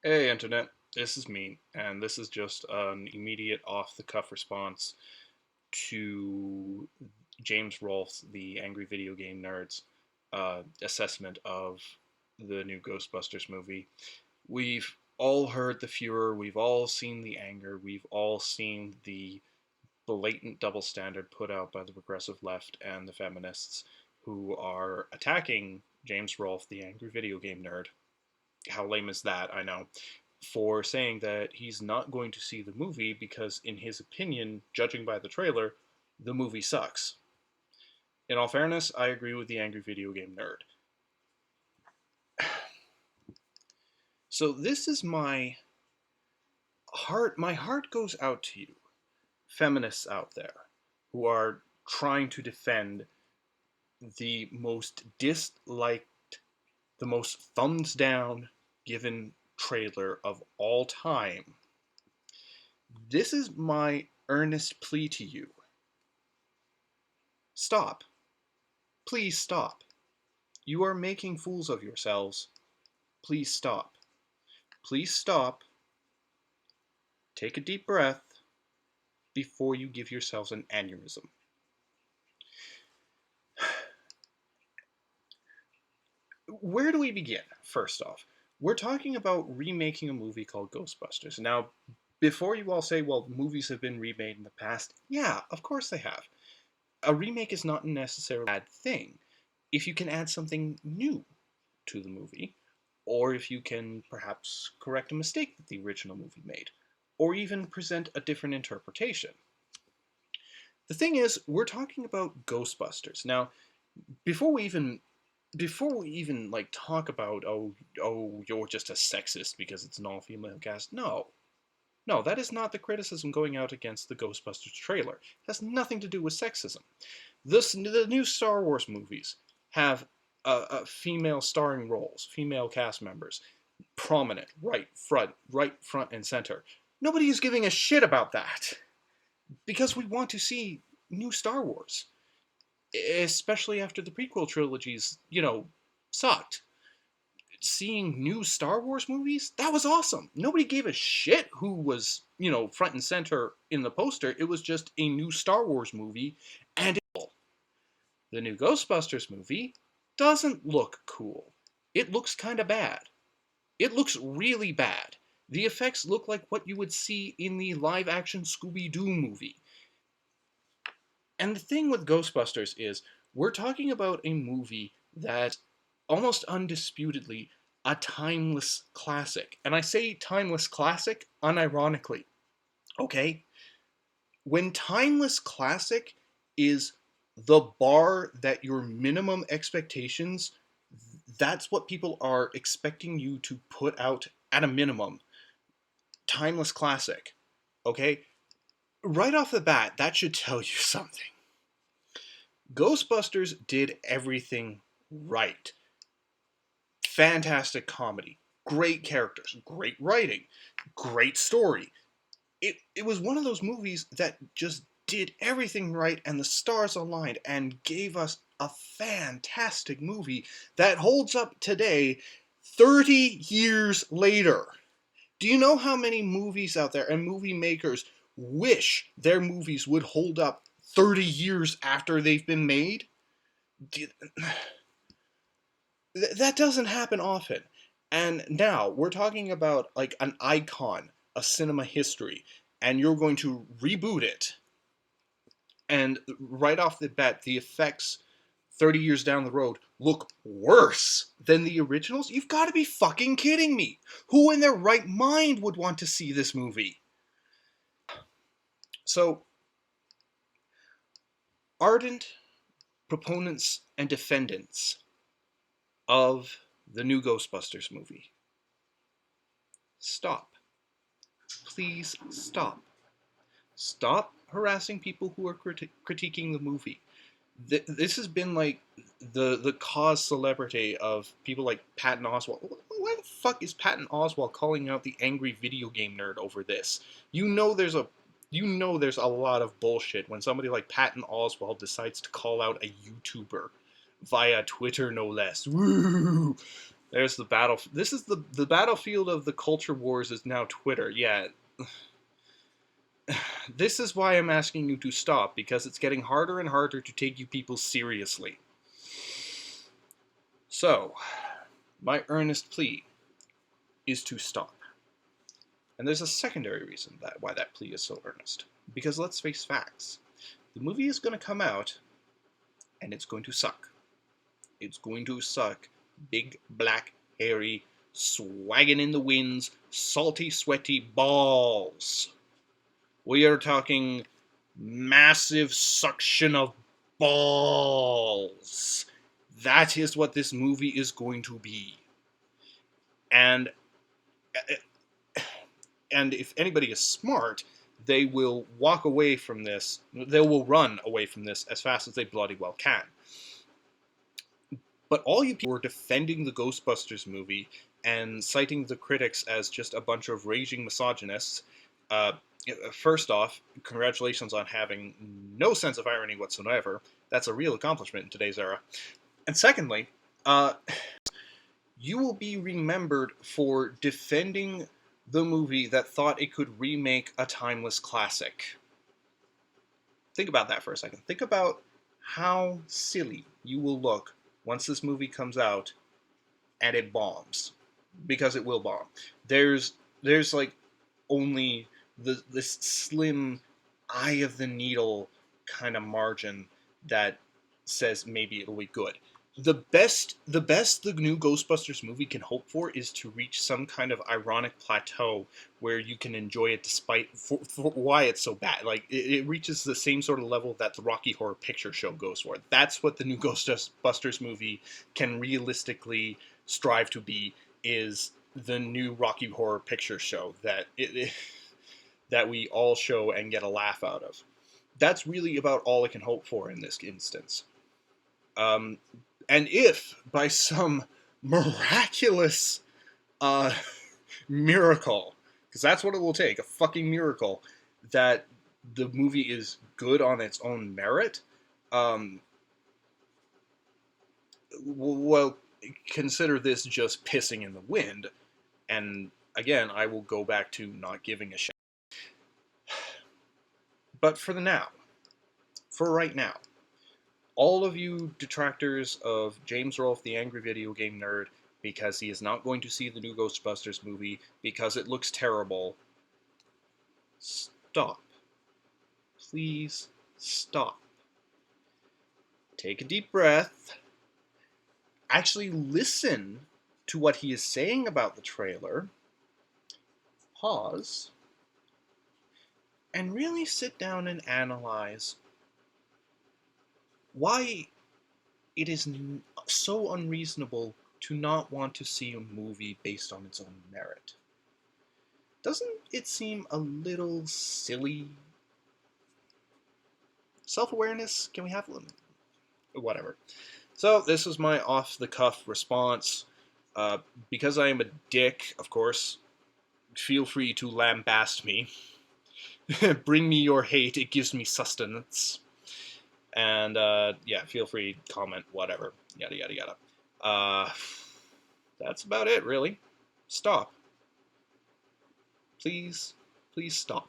Hey Internet, this is me, and this is just an immediate off-the-cuff response to James Rolfe's The Angry Video Game Nerd's assessment of the new Ghostbusters movie. We've all heard the furor, we've all seen the anger, we've all seen the blatant double standard put out by the progressive left and the feminists who are attacking James Rolfe, the Angry Video Game Nerd. How lame is that? I know, for saying that he's not going to see the movie because, in his opinion, judging by the trailer, the movie sucks. In all fairness, I agree with the Angry Video Game Nerd. So this is my heart. My heart goes out to you, feminists out there, who are trying to defend the most disliked, the most thumbs down given trailer of all time. This is my earnest plea to you. Stop. Please stop. You are making fools of yourselves. Please stop. Please stop. Take a deep breath before you give yourselves an aneurysm. Where do we begin, first off? We're talking about remaking a movie called Ghostbusters. Now, before you all say, well, movies have been remade in the past, yeah, of course they have. A remake is not necessarily a bad thing if you can add something new to the movie, or if you can perhaps correct a mistake that the original movie made, or even present a different interpretation. The thing is, we're talking about Ghostbusters. Now, before we even like talk about you're just a sexist because it's an all-female cast, no, that is not the criticism going out against the Ghostbusters trailer. It has nothing to do with sexism. The new Star Wars movies have female starring roles, female cast members, prominent, right front and center. Nobody is giving a shit about that because we want to see new Star Wars, especially after the prequel trilogies, sucked. Seeing new Star Wars movies, that was awesome. Nobody gave a shit who was, front and center in the poster. It was just a new Star Wars movie, and the new Ghostbusters movie doesn't look cool. It looks kind of bad. It looks really bad. The effects look like what you would see in the live-action Scooby-Doo movie. And the thing with Ghostbusters is, we're talking about a movie that almost undisputedly a timeless classic. And I say timeless classic unironically. Okay? When timeless classic is the bar that your minimum expectations, that's what people are expecting you to put out at a minimum. Timeless classic. Okay? Right off the bat, that should tell you something. Ghostbusters did everything right. Fantastic comedy, great characters, great writing, great story. It was one of those movies that just did everything right and the stars aligned and gave us a fantastic movie that holds up today, 30 years later. Do you know how many movies out there and movie makers wish their movies would hold up 30 years after they've been made? That doesn't happen often. And now we're talking about like an icon, a cinema history, and you're going to reboot it. And right off the bat, the effects 30 years down the road look worse than the originals? You've got to be fucking kidding me. Who in their right mind would want to see this movie? So, ardent proponents and defendants of the new Ghostbusters movie, stop. Please stop. Stop harassing people who are critiquing the movie. This has been like the cause celebrity of people like Patton Oswalt. Why the fuck is Patton Oswalt calling out the angry video game nerd over this? There's a lot of bullshit when somebody like Patton Oswalt decides to call out a YouTuber via Twitter, no less. Woo! There's the battle. This is the battlefield of the culture wars is now Twitter. Yeah. This is why I'm asking you to stop, because it's getting harder and harder to take you people seriously. So, my earnest plea is to stop. And there's a secondary reason why that plea is so earnest. Because let's face facts. The movie is going to come out, and it's going to suck. It's going to suck big, black, hairy, swagging in the winds, salty, sweaty balls. We are talking massive suction of balls. That is what this movie is going to be. And if anybody is smart, they will walk away from this. They will run away from this as fast as they bloody well can. But all you people who are defending the Ghostbusters movie and citing the critics as just a bunch of raging misogynists, first off, congratulations on having no sense of irony whatsoever. That's a real accomplishment in today's era. And secondly, you will be remembered for defending the movie that thought it could remake a timeless classic. Think about that for a second. Think about how silly you will look once this movie comes out and it bombs. Because it will bomb. There's like only this slim eye of the needle kind of margin that says maybe it'll be good. The best the new Ghostbusters movie can hope for is to reach some kind of ironic plateau where you can enjoy it despite for why it's so bad. Like it reaches the same sort of level that the Rocky Horror Picture Show goes for. That's what the new Ghostbusters movie can realistically strive to be, is the new Rocky Horror Picture Show that that we all show and get a laugh out of. That's really about all it can hope for in this instance. And if, by some miraculous miracle, because that's what it will take, a fucking miracle, that the movie is good on its own merit, well, consider this just pissing in the wind, and again, I will go back to not giving a shit. But for right now, all of you detractors of James Rolfe, the angry video game nerd, because he is not going to see the new Ghostbusters movie because it looks terrible, stop. Please stop. Take a deep breath. Actually listen to what he is saying about the trailer. Pause. And really sit down and analyze why it is so unreasonable to not want to see a movie based on its own merit. Doesn't it seem a little silly? Self-awareness? Can we have one? Whatever. So this is my off-the-cuff response. Because I am a dick, of course, feel free to lambaste me. Bring me your hate, it gives me sustenance. And, yeah, feel free, comment, whatever, yada, yada, yada. That's about it, really. Stop. Please stop.